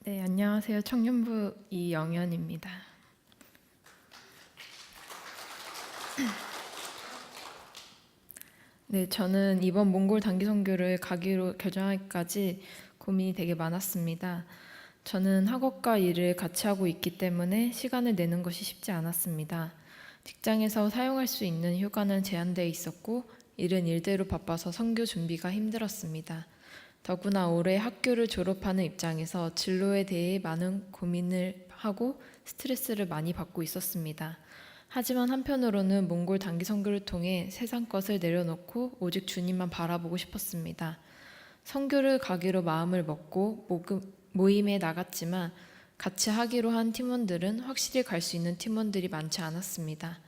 네, 안녕하세요. 청년부 이영현입니다. 네, 저는 이번 몽골 단기 선교를 가기로 결정하기까지 고민이 되게 많았습니다. 저는 학업과 일을 같이 하고 있기 때문에 시간을 내는 것이 쉽지 않았습니다. 직장에서 사용할 수 있는 휴가는 제한되어 있었고 일은 일대로 바빠서 선교 준비가 힘들었습니다. 더구나 올해 학교를 졸업하는 입장에서 진로에 대해 많은 고민을 하고 스트레스를 많이 받고 있었습니다. 하지만 한편으로는 몽골 단기 선교를 통해 세상 것을 내려놓고 오직 주님만 바라보고 싶었습니다. 선교를 가기로 마음을 먹고 모임에 나갔지만 같이 하기로 한 팀원들은 확실히 갈 수 있는 팀원들이 많지 않았습니다.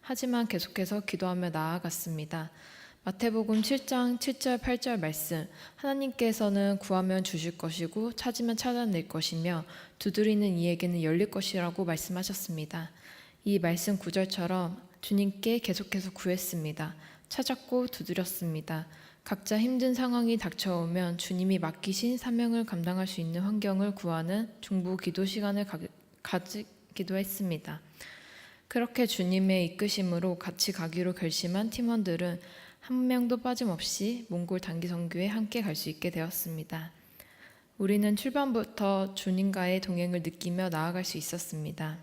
하지만 계속해서 기도하며 나아갔습니다. 마태복음 7장 7절 8절 말씀, 하나님께서는 구하면 주실 것이고 찾으면 찾아낼 것이며 두드리는 이에게는 열릴 것이라고 말씀하셨습니다. 이 말씀 구절처럼 주님께 계속해서 구했습니다. 찾았고 두드렸습니다. 각자 힘든 상황이 닥쳐오면 주님이 맡기신 사명을 감당할 수 있는 환경을 구하는 중보 기도 시간을 가지기도 했습니다. 그렇게 주님의 이끄심으로 같이 가기로 결심한 팀원들은 한 명도 빠짐없이 몽골 단기 선교에 함께 갈 수 있게 되었습니다. 우리는 출발부터 주님과의 동행을 느끼며 나아갈 수 있었습니다.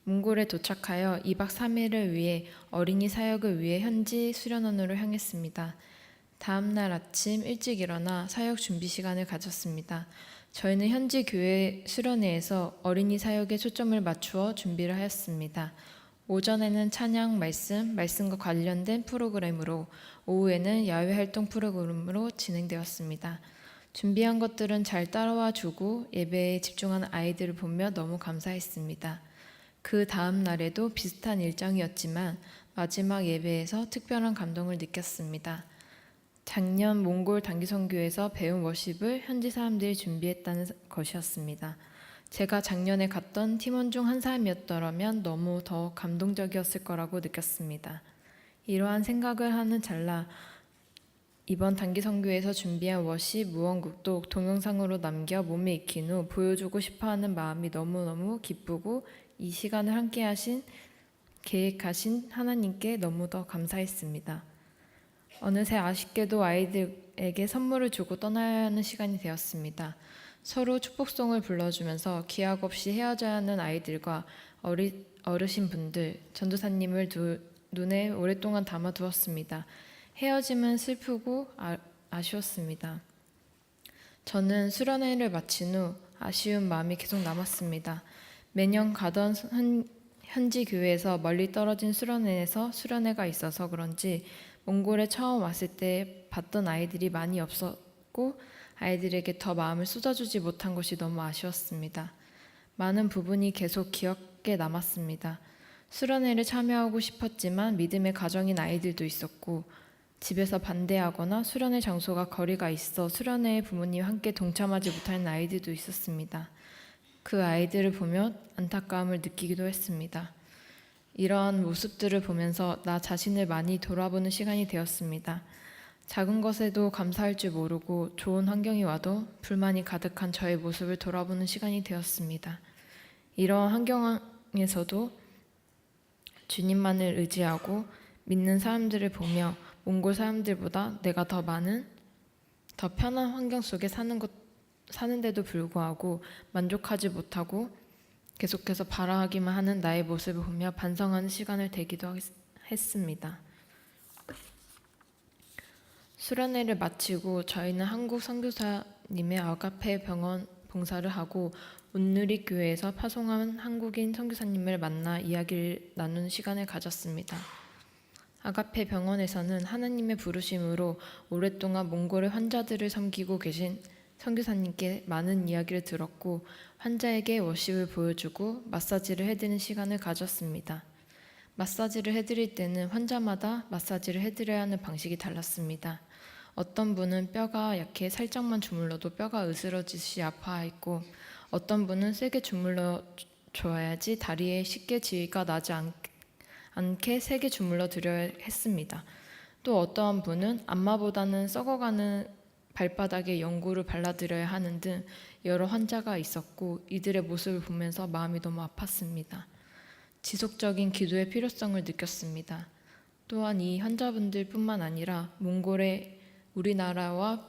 몽골에 도착하여 2박 3일을 위해 어린이 사역을 위해 현지 수련원으로 향했습니다. 다음 날 아침 일찍 일어나 사역 준비 시간을 가졌습니다. 저희는 현지 교회 수련회에서 어린이 사역에 초점을 맞추어 준비를 하였습니다. 오전에는 찬양, 말씀과 관련된 프로그램으로, 오후에는 야외 활동 프로그램으로 진행되었습니다. 준비한 것들은 잘 따라와 주고 예배에 집중하는 아이들을 보며 너무 감사했습니다. 그 다음 날에도 비슷한 일정이었지만 마지막 예배에서 특별한 감동을 느꼈습니다. 작년 몽골 단기 선교에서 배운 워십을 현지 사람들이 준비했다는 것이었습니다. 제가 작년에 갔던 팀원 중 한 사람이었더라면 너무 더 감동적이었을 거라고 느꼈습니다. 이러한 생각을 하는 찰나 이번 단기 선교에서 준비한 워십 무언국도 동영상으로 남겨 몸에 익힌 후 보여주고 싶어하는 마음이 너무너무 기쁘고 이 시간을 함께 계획하신 하나님께 너무 더 감사했습니다. 어느새 아쉽게도 아이들에게 선물을 주고 떠나야 하는 시간이 되었습니다. 서로 축복송을 불러주면서 기약 없이 헤어져야 하는 아이들과 어르신분들, 전도사님을 눈에 오랫동안 담아두었습니다. 헤어짐은 슬프고 아쉬웠습니다. 저는 수련회를 마친 후 아쉬운 마음이 계속 남았습니다. 매년 가던 현지 교회에서 멀리 떨어진 수련회에서 수련회가 있어서 그런지 몽골에 처음 왔을 때 봤던 아이들이 많이 없었고 아이들에게 더 마음을 쏟아주지 못한 것이 너무 아쉬웠습니다. 많은 부분이 계속 기억에 남았습니다. 수련회를 참여하고 싶었지만 믿음의 가정인 아이들도 있었고 집에서 반대하거나 수련회 장소가 거리가 있어 수련회에 부모님과 함께 동참하지 못하는 아이들도 있었습니다. 그 아이들을 보며 안타까움을 느끼기도 했습니다. 이러한 모습들을 보면서 나 자신을 많이 돌아보는 시간이 되었습니다. 작은 것에도 감사할 줄 모르고 좋은 환경이 와도 불만이 가득한 저의 모습을 돌아보는 시간이 되었습니다. 이러한 환경에서도 주님만을 의지하고 믿는 사람들을 보며 몽골 사람들보다 내가 더 편한 환경 속에 사는데도 불구하고 만족하지 못하고 계속해서 바라기만 하는 나의 모습을 보며 반성하는 시간을 되기도 했습니다. 수련회를 마치고 저희는 한국 선교사님의 아가페 병원 봉사를 하고 온누리 교회에서 파송한 한국인 선교사님을 만나 이야기를 나누는 시간을 가졌습니다. 아가페 병원에서는 하나님의 부르심으로 오랫동안 몽골의 환자들을 섬기고 계신 선교사님께 많은 이야기를 들었고 환자에게 워십을 보여주고 마사지를 해드리는 시간을 가졌습니다. 마사지를 해드릴 때는 환자마다 마사지를 해드려야 하는 방식이 달랐습니다. 어떤 분은 뼈가 약해 살짝만 주물러도 뼈가 으스러지듯이 아파했고 어떤 분은 세게 주물러 줘야지 다리에 쉽게 지위가 나지 않게 세게 주물러 드려야 했습니다. 또 어떠한 분은 안마보다는 썩어가는 발바닥에 연고를 발라드려야 하는 등 여러 환자가 있었고 이들의 모습을 보면서 마음이 너무 아팠습니다. 지속적인 기도의 필요성을 느꼈습니다. 또한 이 환자분들뿐만 아니라 몽골의 우리나라와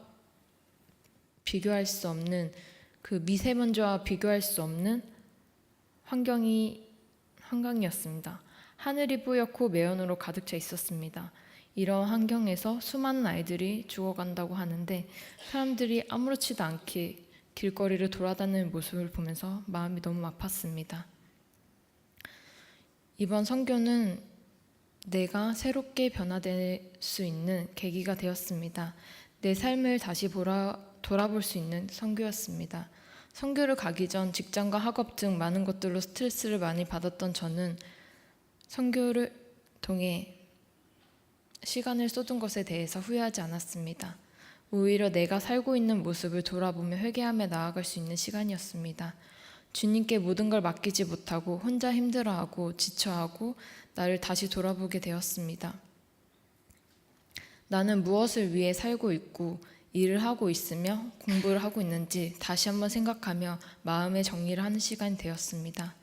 비교할 수 없는 그 미세먼지와 비교할 수 없는 환경이었습니다. 하늘이 뿌옇고 매연으로 가득 차 있었습니다. 이런 환경에서 수많은 아이들이 죽어간다고 하는데 사람들이 아무렇지도 않게 길거리를 돌아다니는 모습을 보면서 마음이 너무 아팠습니다. 이번 선교는 내가 새롭게 변화될 수 있는 계기가 되었습니다. 내 삶을 다시 돌아볼 수 있는 선교였습니다. 선교를 가기 전 직장과 학업 등 많은 것들로 스트레스를 많이 받았던 저는 선교를 통해 시간을 쏟은 것에 대해서 후회하지 않았습니다. 오히려 내가 살고 있는 모습을 돌아보며 회개하며 나아갈 수 있는 시간이었습니다. 주님께 모든 걸 맡기지 못하고 혼자 힘들어하고 지쳐하고 나를 다시 돌아보게 되었습니다. 나는 무엇을 위해 살고 있고 일을 하고 있으며 공부를 하고 있는지 다시 한번 생각하며 마음의 정리를 하는 시간이 되었습니다.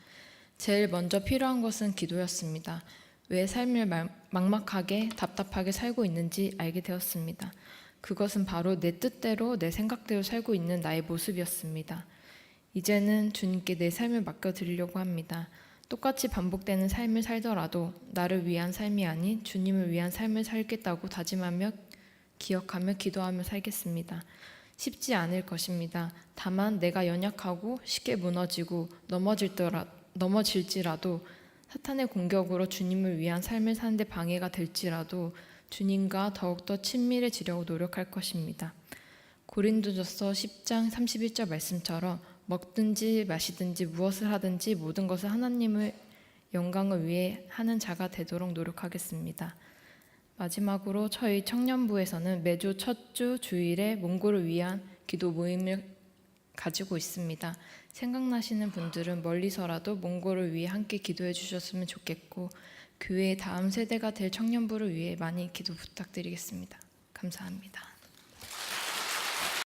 제일 먼저 필요한 것은 기도였습니다. 왜 삶을 막막하게 답답하게 살고 있는지 알게 되었습니다. 그것은 바로 내 뜻대로 내 생각대로 살고 있는 나의 모습이었습니다. 이제는 주님께 내 삶을 맡겨드리려고 합니다. 똑같이 반복되는 삶을 살더라도 나를 위한 삶이 아닌 주님을 위한 삶을 살겠다고 다짐하며 기억하며 기도하며 살겠습니다. 쉽지 않을 것입니다. 다만 내가 연약하고 쉽게 무너지고 넘어질지라도 사탄의 공격으로 주님을 위한 삶을 사는데 방해가 될지라도 주님과 더욱더 친밀해지려고 노력할 것입니다. 고린도전서 10장 31절 말씀처럼 먹든지 마시든지 무엇을 하든지 모든 것을 하나님의 영광을 위해 하는 자가 되도록 노력하겠습니다. 마지막으로 저희 청년부에서는 매주 첫 주 주일에 몽골을 위한 기도 모임을 가지고 있습니다. 생각나시는 분들은 멀리서라도 몽골을 위해 함께 기도해 주셨으면 좋겠고 교회의 다음 세대가 될 청년부를 위해 많이 기도 부탁드리겠습니다. 감사합니다.